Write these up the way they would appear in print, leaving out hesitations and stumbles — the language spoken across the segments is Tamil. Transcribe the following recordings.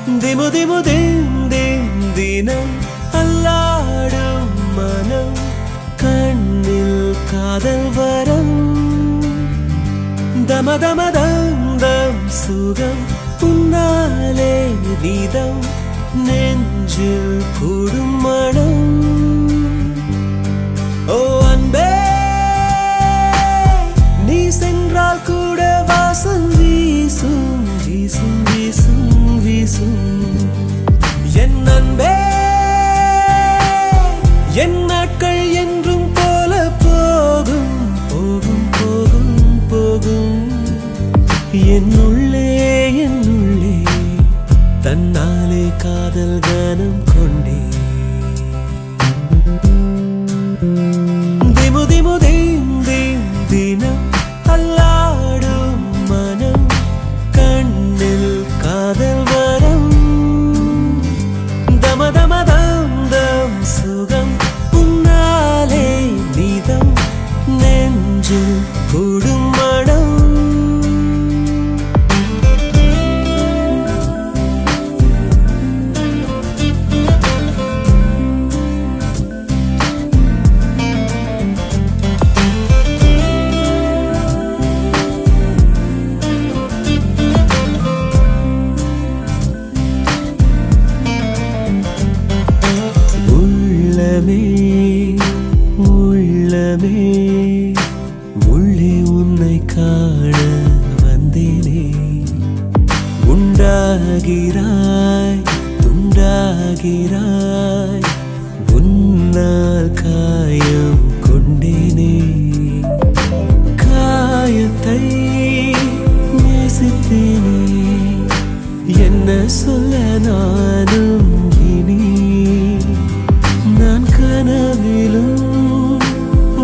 திமு திமு தினம் அல்லாடும் மனம் கண்ணில் காதல் வரம் தம தம தம் சுகம் உன்னாலே நீதம் நெஞ்சில் கூடும் மனம் ஓ அன்பே நீ சென்றால் கூட வாசம் வீசும் வீசும் வீசும் வீசும் என் அன்பே என் நாட்கள் என்றும் போல போகும் போகும் போகும் போகும் என்னுள்ளே தன்னாலே காதல் கானம் கொண்டே திமு திமு தினம் அல்லாடும் மனம் கண்ணில் காதல் வரம் தம தம தம் சுகம் உன்னாலே நீதம் நெஞ்சில் கூடும் மனம் உள்ளமே உள்ளே உன்னை காண வந்தேனே உண்டாகிறாய் துண்டாகிறாய் உன்னால் காயம் கொண்டேனே காயத்தை நேசித்தேனே என்ன சொல்ல நானும் இனி நான் கனவிலும்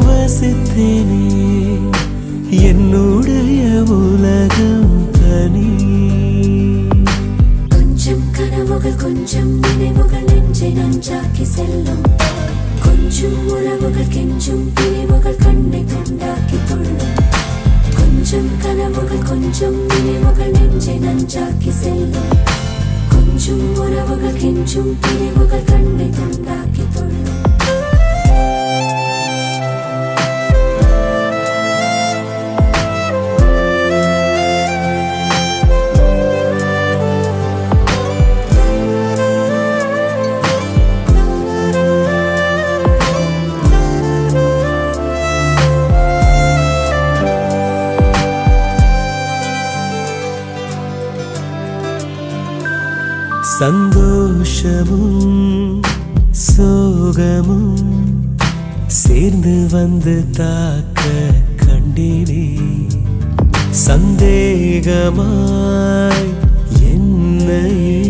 வசித்தேனே என்னுடைய உலகம் தனி கொஞ்சம் கனவுகள் கொஞ்சம் நினைவுகள் நெஞ்சை நஞ்சாக்கி செல்லும் கொஞ்சம் உறவுகள் கெஞ்சும் பிரிவுகள் கண்ணை துண்டாக்கி துள்ளும் கொஞ்சம் கனவுகள் கொஞ்சம் நினைவுகள் நெஞ்சை நஞ்சாக்கி செல்லும் கொஞ்சம் உறவுகள் கெஞ்சும் பிரிவுகள் கண்ணை துண்டாக்கி துள்ளும் சந்தோஷமும் சோகமும் சேர்ந்து வந்து தாக்க கண்டேனே சந்தேகமாய் என்னையே